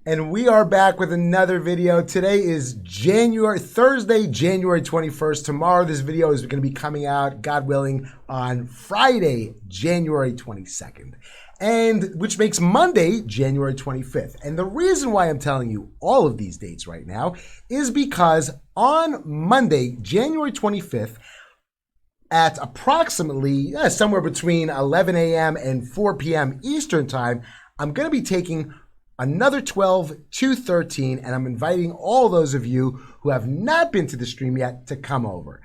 And we are back with another video. Today is Thursday, January 21st. Tomorrow this video is going to be coming out, God willing, on Friday, January 22nd. And which makes Monday, January 25th. And the reason why I'm telling you all of these dates right now is because on Monday, January 25th, at approximately somewhere between 11 a.m. and 4 p.m. Eastern time, I'm going to be taking another 12 to 13, and I'm inviting all those of you who have not been to the stream yet to come over.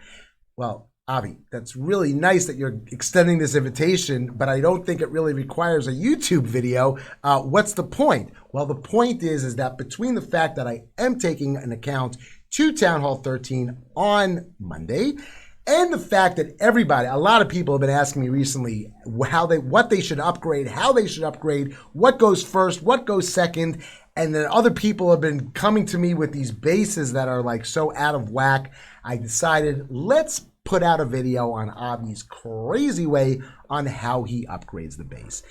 Well, Avi, that's really nice that you're extending this invitation, but I don't think it really requires a YouTube video. What's the point? Well, the point is that between the fact that I am taking an account to Town Hall 13 on Monday, and the fact that a lot of people have been asking me recently what they should upgrade, how they should upgrade, what goes first, what goes second. And then other people have been coming to me with these bases that are like so out of whack. I decided let's put out a video on Avi's crazy way on how he upgrades the base.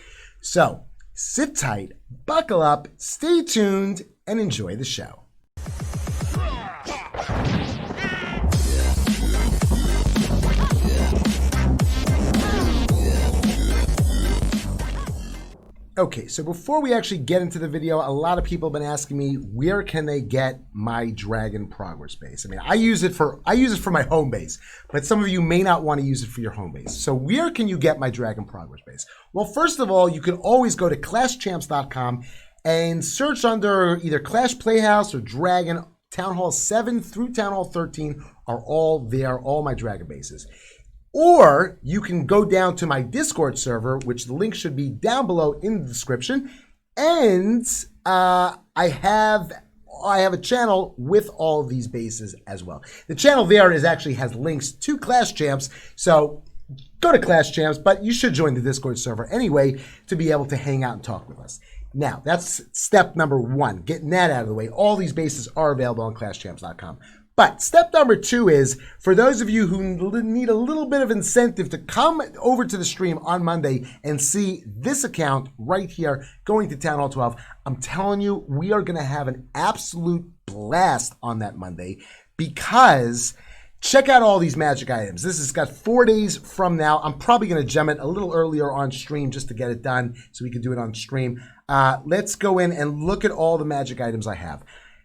So sit tight, buckle up, stay tuned, and enjoy the show. Okay, so before we actually get into the video, a lot of people have been asking me, where can they get my Dragon Progress base? I mean, I use it for my home base, but some of you may not want to use it for your home base. So where can you get my Dragon Progress base? Well, first of all, you can always go to ClashChamps.com and search under either Clash Playhouse or Dragon. Town Hall 7 through Town Hall 13 are all there, all my Dragon bases. Or you can go down to my Discord server, which the link should be down below in the description. And I have a channel with all of these bases as well. The channel there actually has links to Clash Champs. So go to Clash Champs, but you should join the Discord server anyway to be able to hang out and talk with us. Now, that's step number one, getting that out of the way. All these bases are available on ClashChamps.com. But step number two is, for those of you who need a little bit of incentive to come over to the stream on Monday and see this account right here going to Town Hall 12, I'm telling you, we are going to have an absolute blast on that Monday because check out all these magic items. This has got 4 days from now. I'm probably going to gem it a little earlier on stream just to get it done so we can do it on stream. Let's go in and look at all the magic items I have.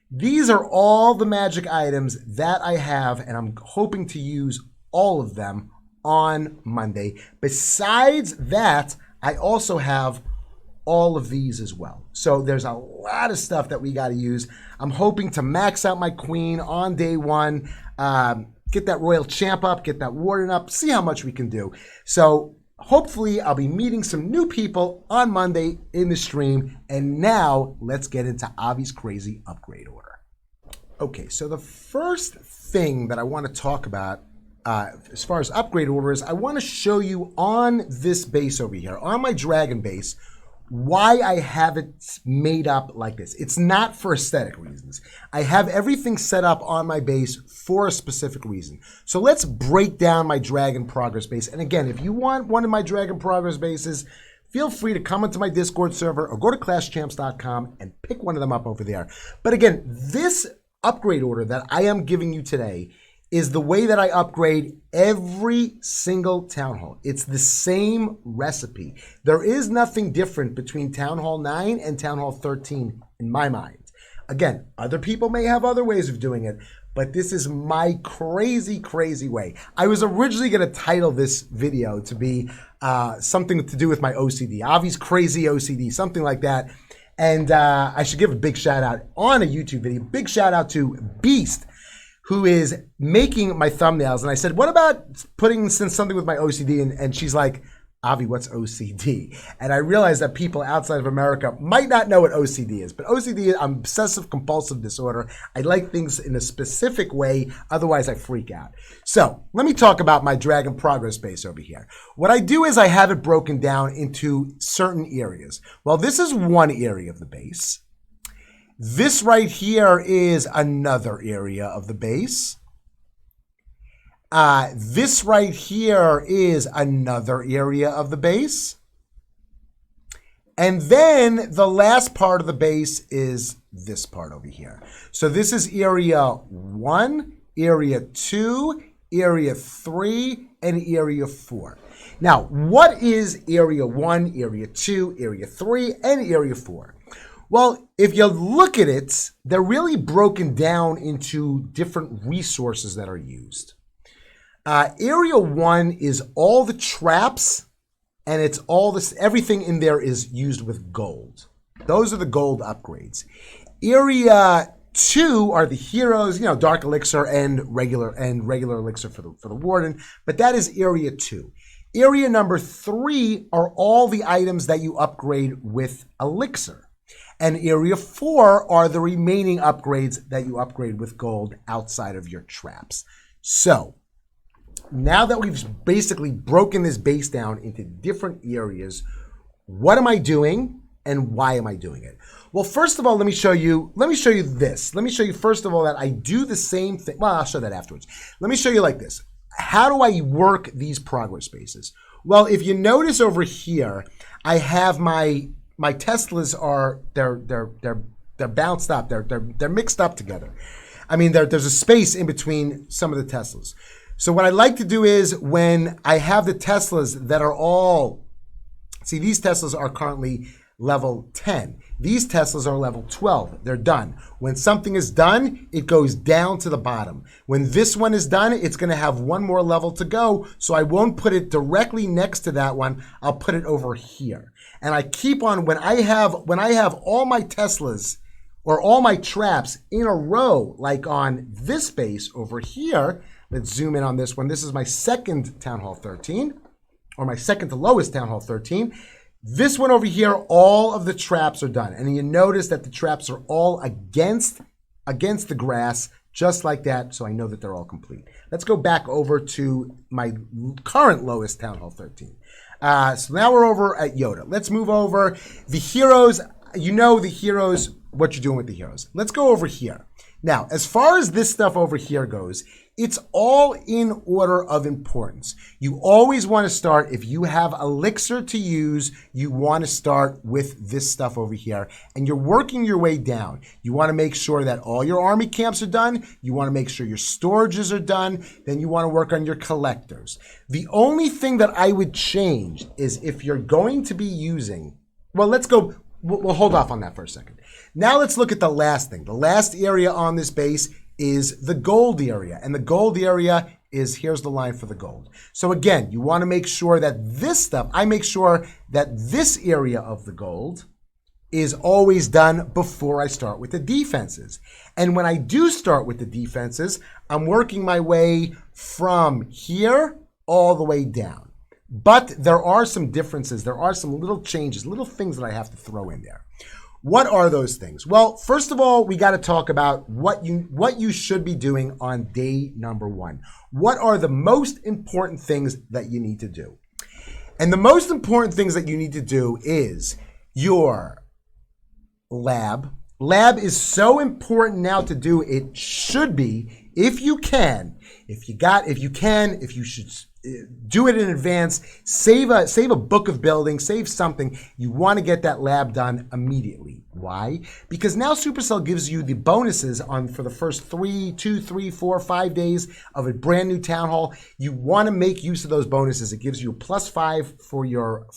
These are all the magic items that I have, and I'm hoping to use all of them on Monday. Besides that, I also have all of these as well. So there's a lot of stuff that we got to use. I'm hoping to max out my queen on day one, get that royal champ up, get that warden up, see how much we can do. So hopefully I'll be meeting some new people on Monday in the stream. And now let's get into Avi's crazy upgrade order. Okay, so the first thing that I want to talk about as far as upgrade order is I want to show you on this base over here, on my Dragon base, why I have it made up like this. It's not for aesthetic reasons. I have everything set up on my base for a specific reason. So let's break down my Dragon Progress base. And again, if you want one of my Dragon Progress bases, feel free to come into my Discord server or go to ClashChamps.com and pick one of them up over there. But again, this upgrade order that I am giving you today is the way that I upgrade every single Town Hall. It's the same recipe. There is nothing different between Town Hall 9 and Town Hall 13 in my mind. Again, other people may have other ways of doing it, but this is my crazy, crazy way. I was originally going to title this video to be something to do with my OCD, Avi's crazy OCD, something like that. And I should give a big shout out on a YouTube video. Big shout out to Beast, who is making my thumbnails. And I said, what about putting something with my OCD? And she's like, Avi, what's OCD? And I realized that people outside of America might not know what OCD is. But OCD is obsessive compulsive disorder. I like things in a specific way. Otherwise, I freak out. So let me talk about my Dragon Progress base over here. What I do is I have it broken down into certain areas. Well, this is one area of the base. This right here is another area of the base. This right here is another area of the base. And then the last part of the base is this part over here. So this is area 1, area 2, area 3, and area 4. Now, what is area 1, area 2, area 3, and area 4? Well, if you look at it, they're really broken down into different resources that are used. Area 1 is all the traps, and it's all this, everything in there is used with gold. Those are the gold upgrades. Area 2 are the heroes, dark elixir and regular elixir for the warden, but that is area 2. Area number 3 are all the items that you upgrade with elixir. And area 4 are the remaining upgrades that you upgrade with gold outside of your traps. So now that we've basically broken this base down into different areas, what am I doing and why am I doing it? Well, first of all, let me show you this. Let me show you first of all that I do the same thing. Well, I'll show that afterwards. Let me show you like this. How do I work these progress spaces? Well, if you notice over here, I have my Teslas are they're bounced up. They're mixed up together. I mean, there's a space in between some of the Teslas. So what I like to do is when I have the Teslas that are all, see, these Teslas are currently level 10. These Teslas are level 12. They're done. When something is done, it goes down to the bottom. When this one is done, it's going to have one more level to go. So I won't put it directly next to that one. I'll put it over here. And I keep on, when I have all my Teslas or all my traps in a row, like on this base over here, let's zoom in on this one. This is my second Town Hall 13, or my second to lowest Town Hall 13. This one over here, all of the traps are done. And you notice that the traps are all against the grass, just like that, so I know that they're all complete. Let's go back over to my current lowest Town Hall 13. So now we're over at Yoda. Let's move over. The heroes, the heroes, what you're doing with the heroes. Let's go over here. Now, as far as this stuff over here goes, it's all in order of importance. You always want to start, if you have elixir to use, you want to start with this stuff over here. And you're working your way down. You want to make sure that all your army camps are done. You want to make sure your storages are done. Then you want to work on your collectors. The only thing that I would change is if you're going to be using, well, let's go, we'll hold off on that for a second. Now let's look at the last thing. The last area on this base is the gold area. And the gold area is, here's the line for the gold. So again, you want to make sure that this stuff, I make sure that this area of the gold is always done before I start with the defenses. And when I do start with the defenses, I'm working my way from here all the way down. But there are some differences. There are some little changes, little things that I have to throw in there. What are those things? Well, first of all, we got to talk about what you should be doing on day number 1. What are the most important things that you need to do? And the most important things that you need to do is your lab. Lab is so important now to do. It should be, if you should do it in advance, save a book of building, save something. You want to get that lab done immediately. Why? Because now Supercell gives you the bonuses for the first 2, 3, 4, 5 days of a brand new town hall. You want to make use of those bonuses. It gives you a +5 for your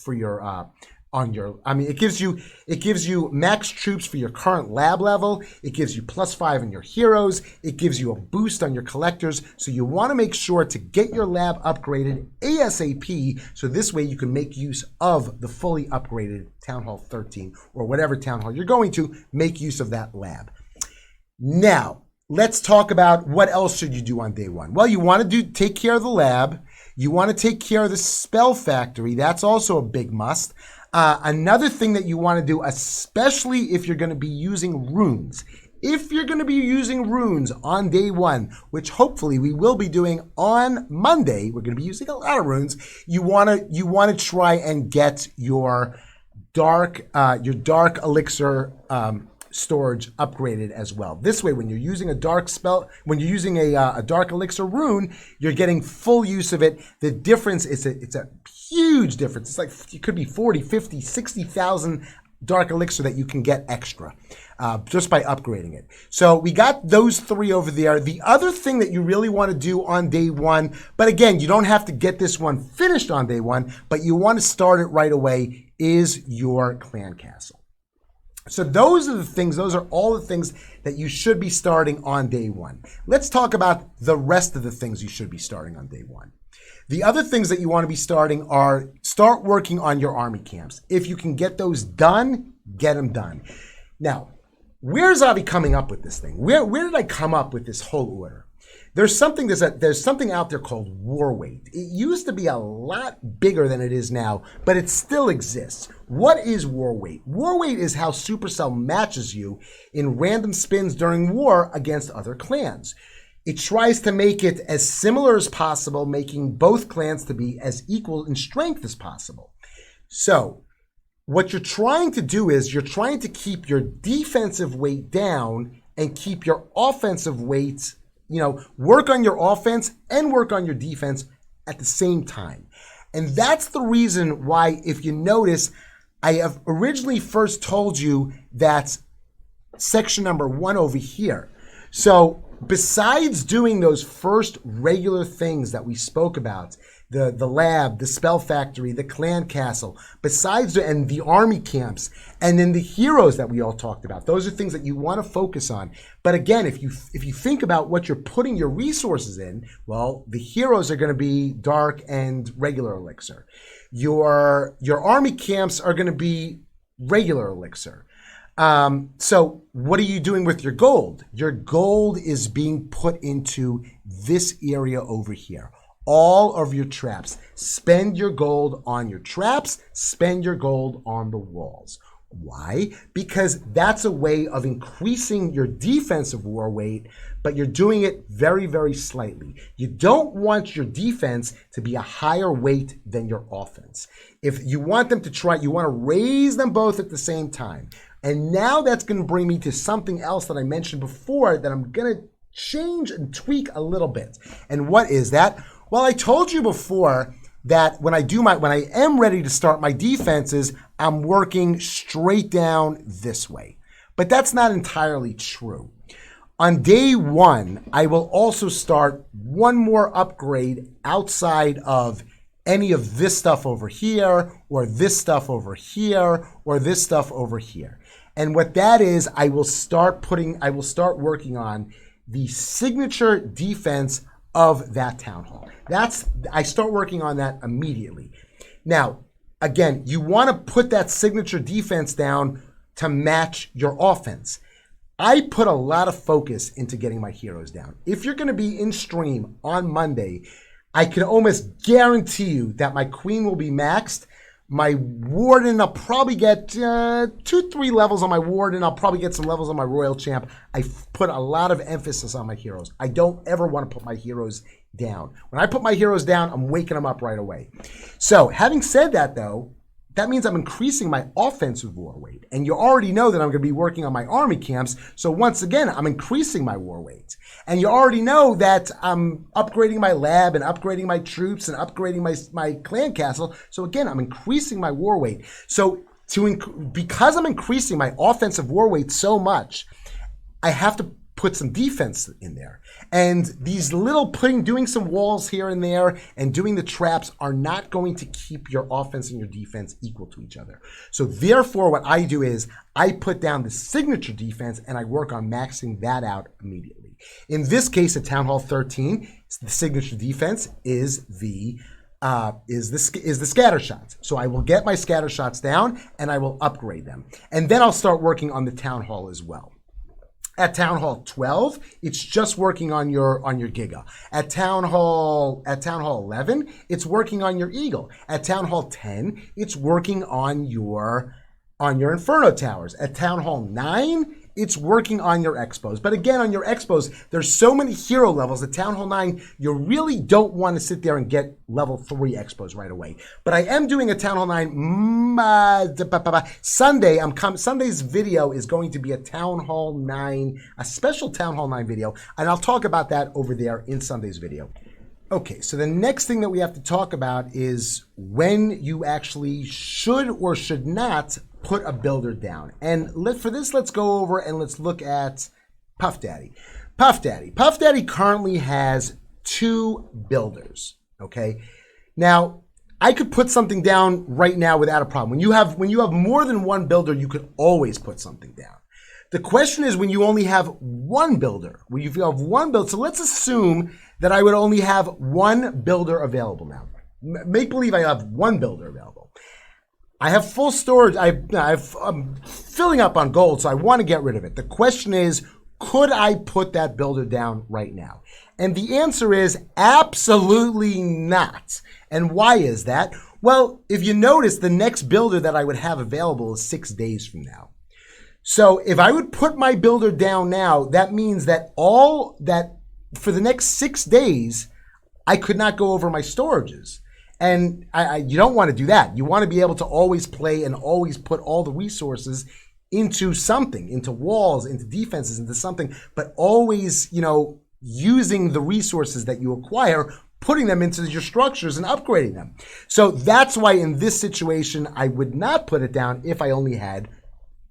it gives you max troops for your current lab level. It gives you +5 on your heroes. It gives you a boost on your collectors. So you want to make sure to get your lab upgraded ASAP. So this way you can make use of the fully upgraded Town Hall 13 or whatever Town Hall you're going to, make use of that lab. Now, let's talk about what else should you do on day 1. Well, you want to take care of the lab. You want to take care of the spell factory. That's also a big must. Another thing that you want to do, especially if you're going to be using runes. If you're going to be using runes on day 1, which hopefully we will be doing on Monday, we're going to be using a lot of runes. You want to try and get your dark elixir storage upgraded as well. This way, when you're using a dark spell, when you're using a dark elixir rune, you're getting full use of it. The difference is it's a huge difference. It's like it could be 40, 50, 60,000 dark elixir that you can get extra just by upgrading it. So we got those 3 over there. The other thing that you really want to do on day 1, but again, you don't have to get this one finished on day 1, but you want to start it right away, is your clan castle. So those are the things, those are all the things that you should be starting on day 1. Let's talk about the rest of the things you should be starting on day 1. The other things that you want to be starting are start working on your army camps. If you can get those done, get them done. Now, where's Avi coming up with this thing? Where did I come up with this whole order? There's something out there called war weight. It used to be a lot bigger than it is now, but it still exists. What is war weight? War weight is how Supercell matches you in random spins during war against other clans. It tries to make it as similar as possible, making both clans to be as equal in strength as possible. So what you're trying to do is you're trying to keep your defensive weight down and keep your offensive weight, work on your offense and work on your defense at the same time. And that's the reason why, if you notice, I have originally first told you that section number 1 over here. So besides doing those first regular things that we spoke about, the lab, the spell factory, the clan castle, and the army camps, and then the heroes that we all talked about, those are things that you want to focus on. But again, if you think about what you're putting your resources in, well, the heroes are going to be dark and regular elixir. Your army camps are going to be regular elixir. So what are you doing with your gold? Your gold is being put into this area over here. All of your traps. Spend your gold on your traps. Spend your gold on the walls. Why? Because that's a way of increasing your defensive war weight, but you're doing it very, very slightly. You don't want your defense to be a higher weight than your offense. If you want them to try, you want to raise them both at the same time. And now that's going to bring me to something else that I mentioned before that I'm going to change and tweak a little bit. And what is that? Well, I told you before that when I am ready to start my defenses, I'm working straight down this way. But that's not entirely true. On day 1, I will also start one more upgrade outside of any of this stuff over here, or this stuff over here, or this stuff over here. And what that is, I will start working on the signature defense of that town hall. I start working on that immediately. Now, again, you want to put that signature defense down to match your offense. I put a lot of focus into getting my heroes down. If you're going to be in stream on Monday, I can almost guarantee you that my queen will be maxed. My warden, I'll probably get 2-3 levels on my warden. I'll probably get some levels on my royal champ. I put a lot of emphasis on my heroes. I don't ever want to put my heroes down. When I put my heroes down, I'm waking them up right away. So having said that, though, that means I'm increasing my offensive war weight. And you already know that I'm going to be working on my army camps. So once again, I'm increasing my war weight. And you already know that I'm upgrading my lab and upgrading my troops and upgrading my clan castle. So again, I'm increasing my war weight. So because I'm increasing my offensive war weight so much, I have to put some defense in there. And these doing some walls here and there and doing the traps are not going to keep your offense and your defense equal to each other. So therefore, what I do is I put down the signature defense and I work on maxing that out immediately. In this case, at Town Hall 13, the signature defense is the scatter shots. So I will get my scatter shots down and I will upgrade them. And then I'll start working on the Town Hall as well. At Town Hall 12, it's just working on your Giga. At Town Hall 11, it's working on your Eagle. At Town Hall 10, it's working on your Inferno Towers. At Town Hall 9, it's working on your expos. But again, on your expos, there's so many hero levels at Town Hall 9, you really don't want to sit there and get level 3 expos right away. But I am doing a Town Hall 9 Sunday. Sunday's video is going to be a Town Hall 9, a special Town Hall 9 video, and I'll talk about that over there in Sunday's video. Okay, so the next thing that we have to talk about is when you actually should or should not put a builder down. And for this, let's go over and let's look at Puff Daddy. Puff Daddy currently has 2 builders, okay? Now, I could put something down right now without a problem. When you have more than 1 builder, you could always put something down. The question is when you only have 1 builder, when you have 1 builder. So let's assume that I would only have 1 builder available now. Make believe I have 1 builder available. I have full storage. I'm filling up on gold, so I want to get rid of it. The question is, could I put that builder down right now? And the answer is absolutely not. And why is that? Well, if you notice, the next builder that I would have available is 6 days from now. So if I would put my builder down now, that means that for the next 6 days, I could not go over my storages. And you don't want to do that. You want to be able to always play and always put all the resources into something, into walls, into defenses, into something, but always, using the resources that you acquire, putting them into your structures and upgrading them. So that's why in this situation, I would not put it down if I only had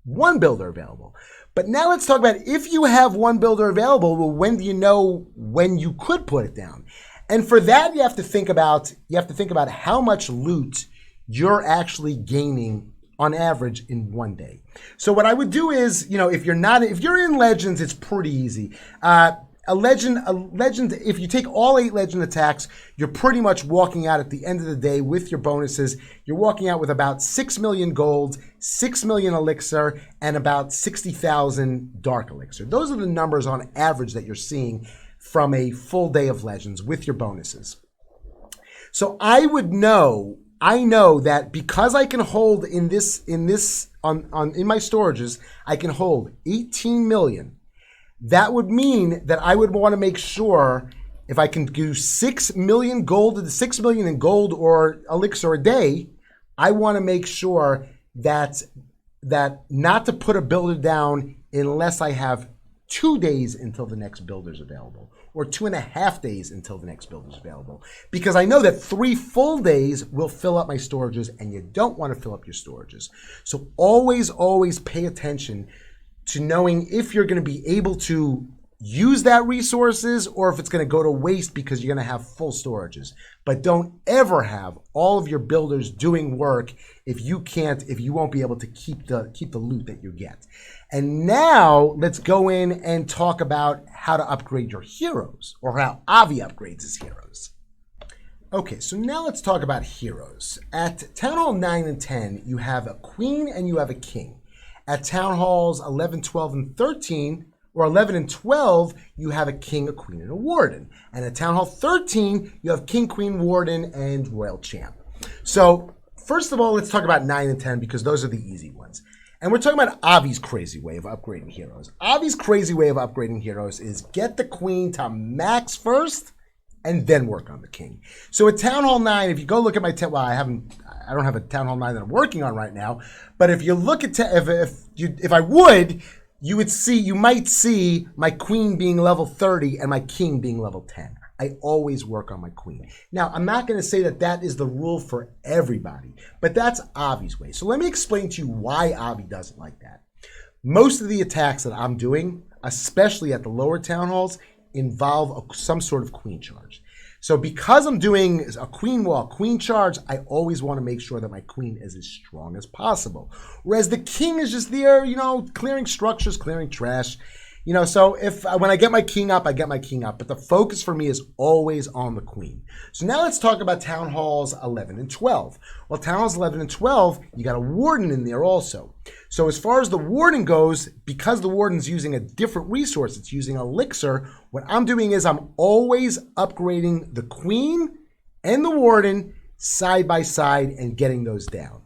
1 builder available. But now let's talk about if you have 1 builder available, well, when do you know when you could put it down? And for that, you have to think about how much loot you're actually gaining on average in 1 day. So what I would do is, if you're in Legends, it's pretty easy. A legend, if you take all 8 legend attacks, you're pretty much walking out at the end of the day with your bonuses. You're walking out with about 6 million gold, 6 million elixir, and about 60,000 dark elixir. Those are the numbers on average that you're seeing from a full day of legends with your bonuses. So I know that because I can hold in my storages, I can hold 18 million. That would mean that I would want to make sure if I can do 6 million in gold or elixir a day, I want to make sure that not to put a builder down unless I have 2 days until the next builder is available, or 2.5 days until the next builder is available. Because I know that 3 full days will fill up my storages, and you don't want to fill up your storages. So always pay attention to knowing if you're going to be able to use that resources or if it's going to go to waste because you're going to have full storages. But don't ever have all of your builders doing work if you won't be able to keep the loot that you get. And now let's go in and talk about how to upgrade your heroes, or how Avi upgrades his heroes. Okay, so now let's talk about heroes. At Town Hall 9 and 10, you have a queen and you have a king. At Town Halls 11, 12, and 13, or 11 and 12, you have a king, a queen, and a warden. And at Town Hall 13, you have king, queen, warden, and royal champ. So first of all, let's talk about 9 and 10 because those are the easy ones. And we're talking about Avi's crazy way of upgrading heroes. Avi's crazy way of upgrading heroes is get the queen to max first and then work on the king. So at Town Hall 9, if you go look at my I don't have a Town Hall 9 that I'm working on right now, but if you look at you might see my queen being level 30 and my king being level 10. I always work on my queen. Now, I'm not going to say that is the rule for everybody, but that's Avi's way. So let me explain to you why Avi does it like that. Most of the attacks that I'm doing, especially at the lower town halls, involve some sort of queen charge. So because I'm doing a queen wall, queen charge, I always want to make sure that my queen is as strong as possible. Whereas the king is just there, clearing structures, clearing trash. So when I get my king up, I get my king up. But the focus for me is always on the queen. So now let's talk about Town Halls 11 and 12. Well, Town Halls 11 and 12, you got a warden in there also. So as far as the warden goes, because the warden's using a different resource, it's using elixir, what I'm doing is I'm always upgrading the queen and the warden side by side and getting those down.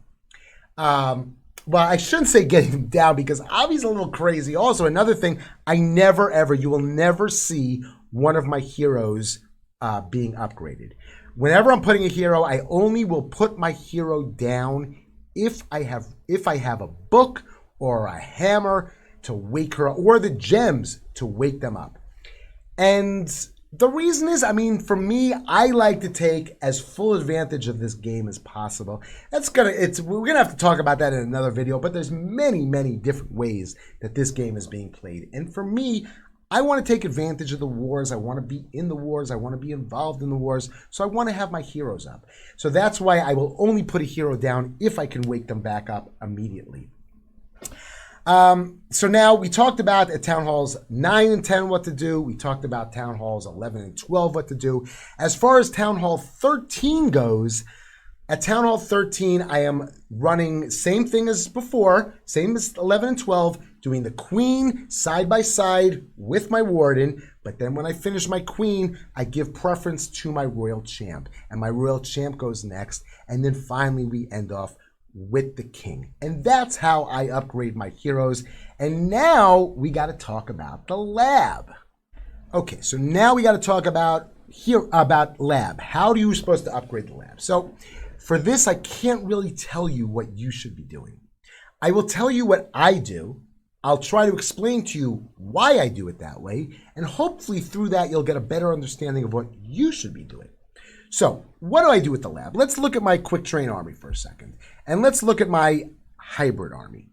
well, I shouldn't say getting them down because Avi's a little crazy. Also, another thing, I never ever, you will never see one of my heroes being upgraded. Whenever I'm putting a hero, I only will put my hero down if I have a book or a hammer to wake her up, or the gems to wake them up. And the reason is, I mean, for me, I like to take as full advantage of this game as possible. We're gonna have to talk about that in another video, but there's many, many different ways that this game is being played. And for me, I want to take advantage of the wars. I want to be in the wars. I want to be involved in the wars. So I want to have my heroes up. So that's why I will only put a hero down if I can wake them back up immediately. So now we talked about at Town Halls 9 and 10 what to do. We talked about Town Halls 11 and 12 what to do. As far as Town Hall 13 goes, at Town Hall 13, I am running same thing as before, same as 11 and 12, doing the queen side by side with my warden. But then when I finish my queen, I give preference to my royal champ. And my royal champ goes next. And then finally we end off with the king. And that's how I upgrade my heroes. And now we got to talk about the lab. Okay, so now we got to talk about lab. How are you supposed to upgrade the lab? So for this, I can't really tell you what you should be doing. I will tell you what I do. I'll try to explain to you why I do it that way. And hopefully through that, you'll get a better understanding of what you should be doing. So what do I do with the lab? Let's look at my quick train army for a second. And let's look at my hybrid army,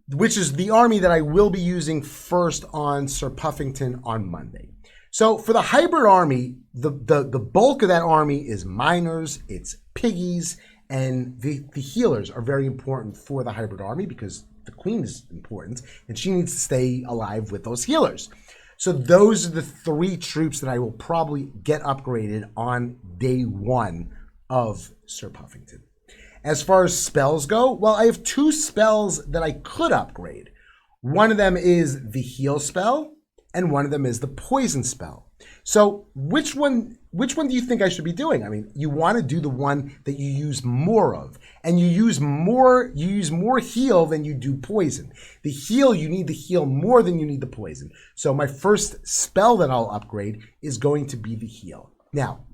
which is the army that I will be using first on Sir Puffington on Monday. So for the hybrid army, the bulk of that army is miners, it's piggies, and the healers are very important for the hybrid army because the queen is important and she needs to stay alive with those healers. So those are the three troops that I will probably get upgraded on day one of Sir Puffington. As far as spells go, well, I have two spells that I could upgrade. One of them is the heal spell, and one of them is the poison spell. So which one do you think I should be doing? I mean, you want to do the one that you use more of, and you use more heal than you do poison. The heal, you need to heal more than you need the poison. So my first spell that I'll upgrade is going to be the heal. Now,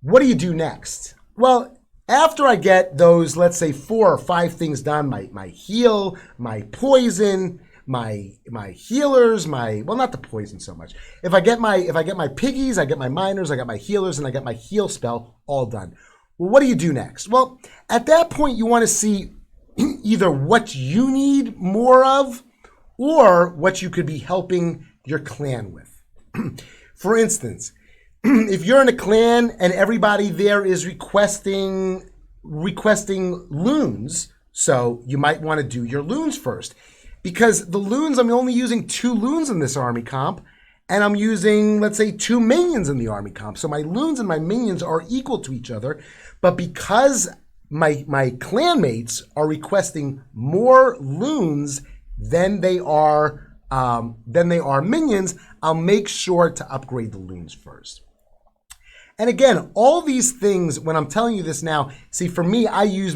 what do you do next? Well, after I get those, let's say 4 or 5 things done, my heal, my poison, my healers, well, not the poison so much. If I get my piggies, I get my miners, I got my healers, and I got my heal spell all done. Well, what do you do next? Well, at that point, you want to see either what you need more of or what you could be helping your clan with. For instance, if you're in a clan and everybody there is requesting loons, so you might want to do your loons first. Because the loons, I'm only using 2 loons in this army comp, and I'm using, let's say, 2 minions in the army comp. So my loons and my minions are equal to each other, but because my clanmates are requesting more loons than they are minions, I'll make sure to upgrade the loons first. And again, all these things, when I'm telling you this now, see, for me, I use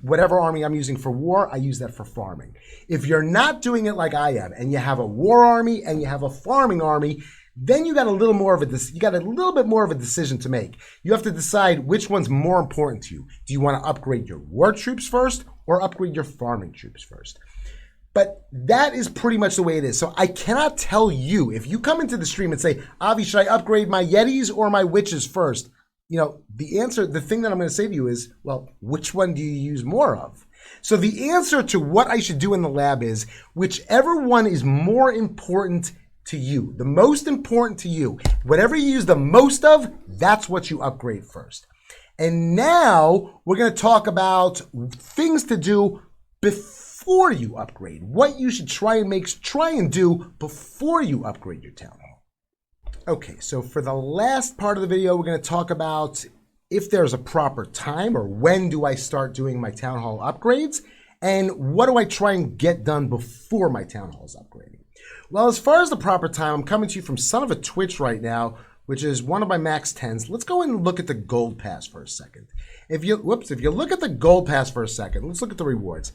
whatever army I'm using for war, I use that for farming. If you're not doing it like I am, and you have a war army and you have a farming army, then you got a little bit more of a decision to make. You have to decide which one's more important to you. Do you want to upgrade your war troops first or upgrade your farming troops first? But that is pretty much the way it is. So I cannot tell you, if you come into the stream and say, Avi, should I upgrade my Yetis or my witches first? You know, the thing that I'm going to say to you is, well, which one do you use more of? So the answer to what I should do in the lab is, whichever one is more important to you, the most important to you, whatever you use the most of, that's what you upgrade first. And now we're going to talk about things to do before you upgrade, what you should try and do before you upgrade your town hall. Okay, so for the last part of the video, we're going to talk about if there's a proper time or when do I start doing my town hall upgrades and what do I try and get done before my town hall's upgrading. Well, as far as the proper time, I'm coming to you from son of a Twitch right now, which is one of my max 10s. Let's go and look at the gold pass for a second. If you look at the gold pass for a second, let's look at the rewards.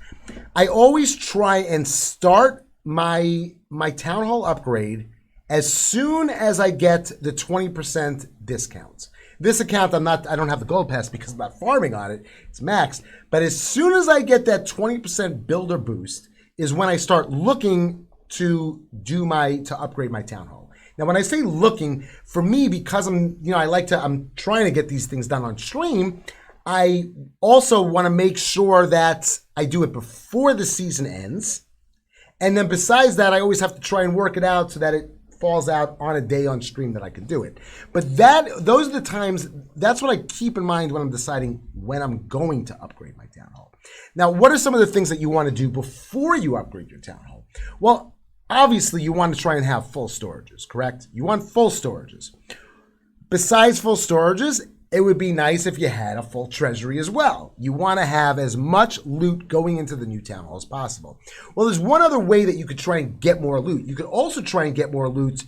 I always try and start my town hall upgrade as soon as I get the 20% discounts. This account, I don't have the gold pass because I'm not farming on it. It's maxed. But as soon as I get that 20% builder boost is when I start looking to upgrade my town hall. Now, when I say looking, for me, because I'm trying to get these things done on stream, I also want to make sure that I do it before the season ends. And then besides that, I always have to try and work it out so that it falls out on a day on stream that I can do it. But those are the times, that's what I keep in mind when I'm deciding when I'm going to upgrade my town hall. Now, what are some of the things that you want to do before you upgrade your town hall? Well, obviously you want to try and have full storages, correct? You want full storages. Besides full storages, it would be nice if you had a full treasury as well. You want to have as much loot going into the new town hall as possible. Well, there's one other way that you could try and get more loot. You could also try and get more loot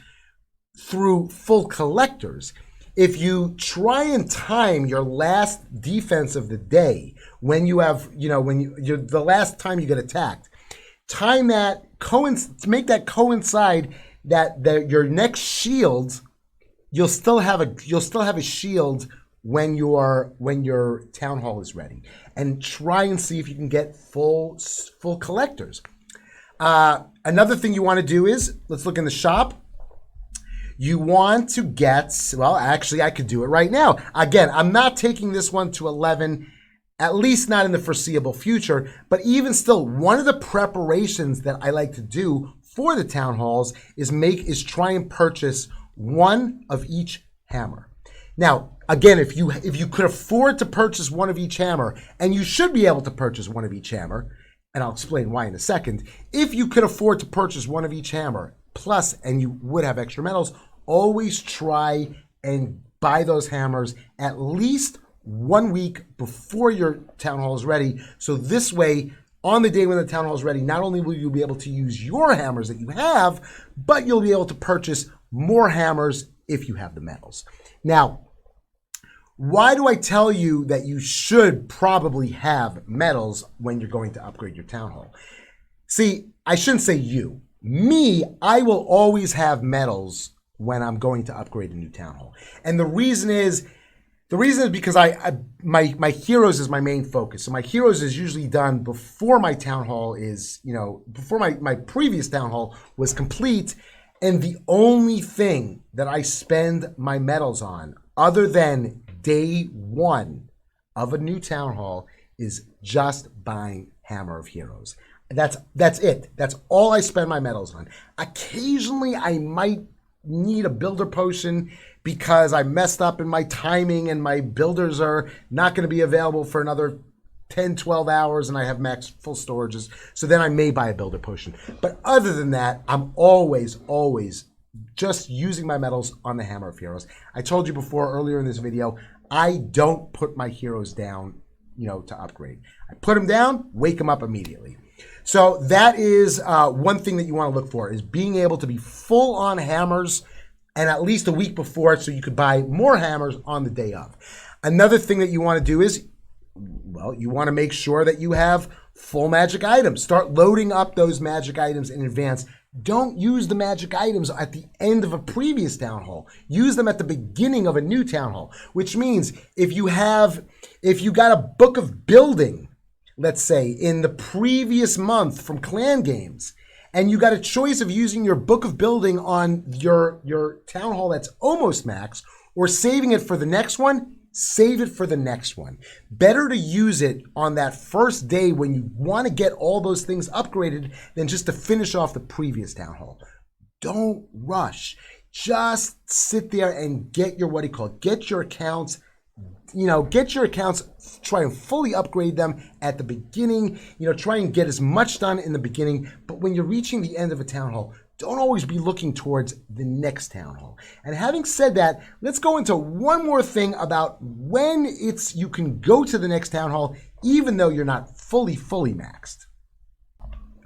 through full collectors. If you try and time your last defense of the day, when you have, you're the last time you get attacked, time that to make that coincide that your next shield, you'll still have a shield when your town hall is ready, and try and see if you can get full collectors. Another thing you want to do is, let's look in the shop. You want to get, well, actually I could do it right now. Again, I'm not taking this one to 11, at least not in the foreseeable future, but even still, one of the preparations that I like to do for the town halls is try and purchase one of each hammer. Now, again, if you could afford to purchase one of each hammer, and you should be able to purchase one of each hammer, and I'll explain why in a second. If you could afford to purchase one of each hammer, plus, and you would have extra metals, always try and buy those hammers at least 1 week before your town hall is ready. So this way, on the day when the town hall is ready, not only will you be able to use your hammers that you have, but you'll be able to purchase more hammers if you have the metals. Now, why do I tell you that you should probably have metals when you're going to upgrade your town hall? See, I shouldn't say you. Me, I will always have metals when I'm going to upgrade a new town hall. And the reason is because my heroes is my main focus. So my heroes is usually done before my town hall is, before my previous town hall was complete. And the only thing that I spend my metals on, other than day one of a new town hall, is just buying Hammer of Heroes. That's it. That's all I spend my metals on. Occasionally, I might need a builder potion because I messed up in my timing and my builders are not going to be available for another 10, 12 hours and I have max full storages. So then I may buy a builder potion. But other than that, I'm always just using my metals on the Hammer of Heroes. I told you before earlier in this video, I don't put my heroes down, to upgrade. I put them down, wake them up immediately. So that is one thing that you want to look for, is being able to be full on hammers and at least a week before it so you could buy more hammers on the day of. Another thing that you want to do is, well, you want to make sure that you have full magic items. Start loading up those magic items in advance. Don't use the magic items at the end of a previous town hall. Use them at the beginning of a new town hall, which means if you got a book of building, let's say in the previous month from Clan Games, and you got a choice of using your book of building on your town hall that's almost max, or saving it for the next one, save it for the next one. Better to use it on that first day when you want to get all those things upgraded than just to finish off the previous town hall. Don't rush. Just sit there and get your get your accounts, try and fully upgrade them at the beginning, try and get as much done in the beginning. But when you're reaching the end of a town hall, don't always be looking towards the next town hall. And having said that, let's go into one more thing about when you can go to the next town hall, even though you're not fully maxed.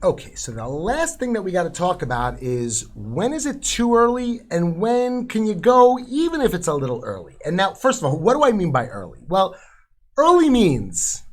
Okay, so the last thing that we got to talk about is when is it too early and when can you go even if it's a little early? And now, first of all, what do I mean by early? Well, early means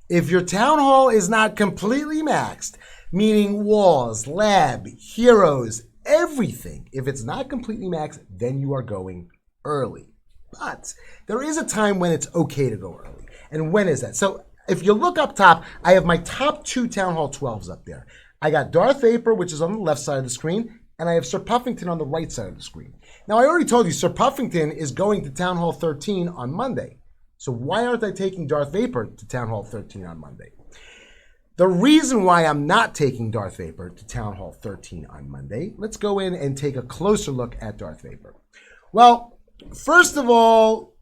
if your town hall is not completely maxed, meaning walls, lab, heroes, everything, if it's not completely maxed, then you are going early. But there is a time when it's okay to go early. And when is that? So if you look up top, I have my top 2 Town Hall 12s up there. I got Darth Vapor, which is on the left side of the screen, and I have Sir Puffington on the right side of the screen. Now, I already told you Sir Puffington is going to Town Hall 13 on Monday. So why aren't I taking Darth Vapor to Town Hall 13 on Monday? The reason why I'm not taking Darth Vapor to Town Hall 13 on Monday, let's go in and take a closer look at Darth Vapor. Well, first of all,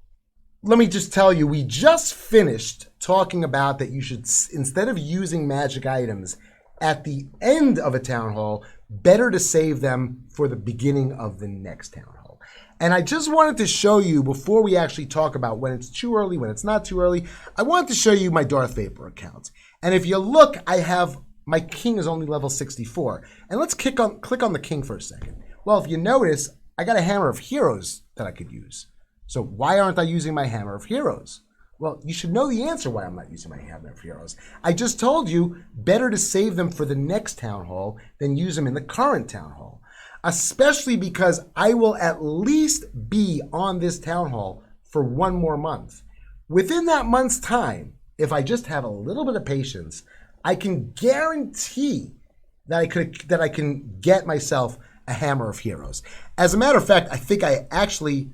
let me just tell you, we just finished talking about that you should, instead of using magic items at the end of a town hall, better to save them for the beginning of the next town hall. And I just wanted to show you, before we actually talk about when it's too early, when it's not too early, I wanted to show you my Darth Vapor account. And if you look, I have, my king is only level 64. And let's click on the king for a second. Well, if you notice, I got a Hammer of Heroes that I could use. So why aren't I using my Hammer of Heroes? Well, you should know the answer why I'm not using my Hammer of Heroes. I just told you, better to save them for the next town hall than use them in the current town hall. Especially because I will at least be on this town hall for 1 more month. Within that month's time, if I just have a little bit of patience, I can guarantee that I can get myself a Hammer of Heroes. As a matter of fact, I think I actually...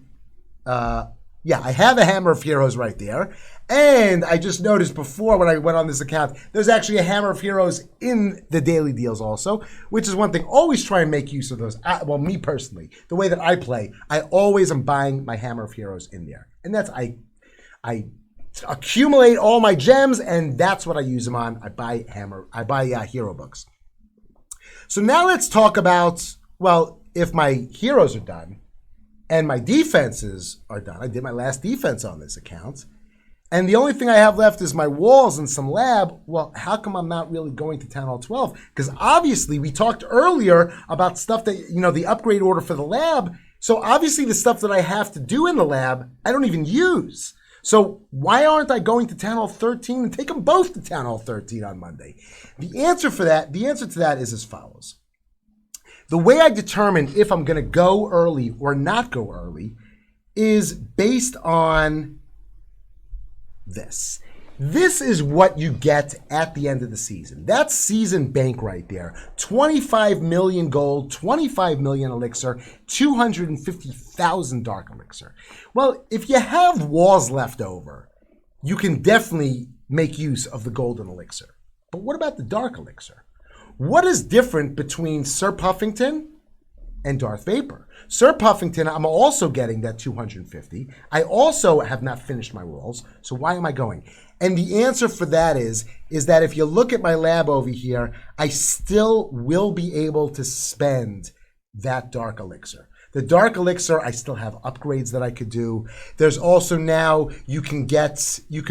I have a Hammer of Heroes right there. And I just noticed before when I went on this account, there's actually a Hammer of Heroes in the daily deals also, which is one thing. Always try and make use of those. Well, me personally, the way that I play, I always am buying my Hammer of Heroes in there. And that's, I accumulate all my gems, and that's what I use them on. I buy hero books. So now let's talk about, well, if my heroes are done, and my defenses are done. I did my last defense on this account. And the only thing I have left is my walls and some lab. Well, how come I'm not really going to Town Hall 12? Because obviously we talked earlier about stuff that, the upgrade order for the lab. So obviously the stuff that I have to do in the lab, I don't even use. So why aren't I going to Town Hall 13 and take them both to Town Hall 13 on Monday? The answer to that is as follows. The way I determine if I'm going to go early or not go early is based on this. This is what you get at the end of the season. That's season bank right there. 25 million gold, 25 million elixir, 250,000 dark elixir. Well, if you have walls left over, you can definitely make use of the golden elixir. But what about the dark elixir? What is different between Sir Puffington and Darth Vapor? Sir Puffington, I'm also getting that 250. I also have not finished my rolls, so why am I going? And the answer for that is that if you look at my lab over here, I still will be able to spend that dark elixir. The dark elixir, I still have upgrades that I could do. There's also now, you can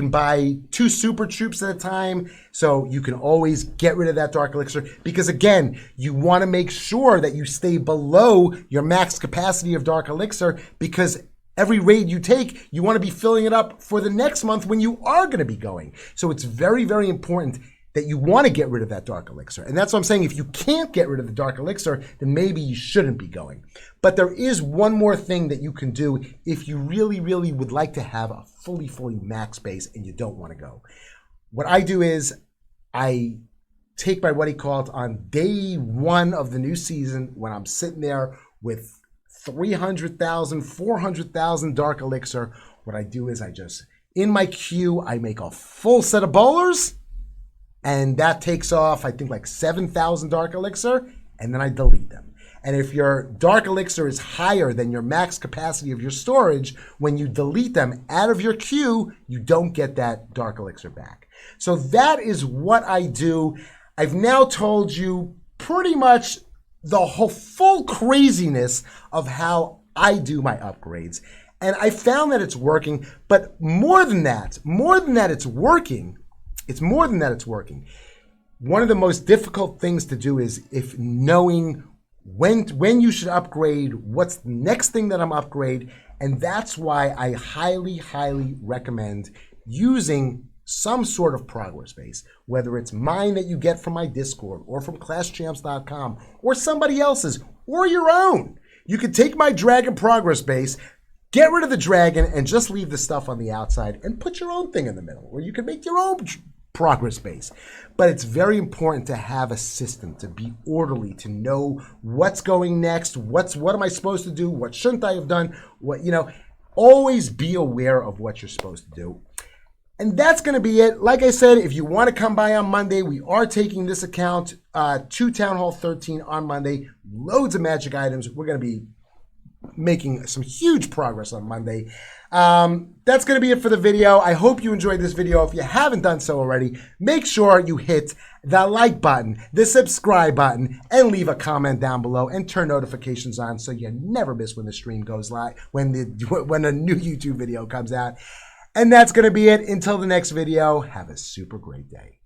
buy 2 super troops at a time, so you can always get rid of that dark elixir. Because again, you want to make sure that you stay below your max capacity of dark elixir, because every raid you take, you want to be filling it up for the next month when you are going to be going. So it's very, very important that you want to get rid of that dark elixir. And that's what I'm saying. If you can't get rid of the dark elixir, then maybe you shouldn't be going. But there is one more thing that you can do if you really, really would like to have a fully max base and you don't want to go. What I do is I take my on day 1 of the new season when I'm sitting there with 300,000, 400,000 dark elixir. What I do is in my queue, I make a full set of bowlers. And that takes off, I think, like 7,000 dark elixir, and then I delete them. And if your dark elixir is higher than your max capacity of your storage, when you delete them out of your queue, you don't get that dark elixir back. So that is what I do. I've now told you pretty much the whole full craziness of how I do my upgrades. And I found that it's working, but more than that, it's working. It's more than that, it's working. one of the most difficult things to do is if knowing when you should upgrade, what's the next thing that I'm upgrade, and that's why I highly, highly recommend using some sort of progress base, whether it's mine that you get from my Discord or from ClassChamps.com or somebody else's or your own. You can take my dragon progress base, get rid of the dragon, and just leave the stuff on the outside and put your own thing in the middle, or you can make your own progress base. But it's very important to have a system, to be orderly, to know what's going next, what am I supposed to do, what shouldn't I have done, always be aware of what you're supposed to do. And that's going to be it. Like I said, if you want to come by on Monday, we are taking this account to Town Hall 13 on Monday. Loads of magic items. We're going to be making some huge progress on Monday. That's going to be it for the video. I hope you enjoyed this video. If you haven't done so already, make sure you hit the like button, the subscribe button, and leave a comment down below and turn notifications on so you never miss when the stream goes live, when a new YouTube video comes out. And that's going to be it. Until the next video, have a super great day.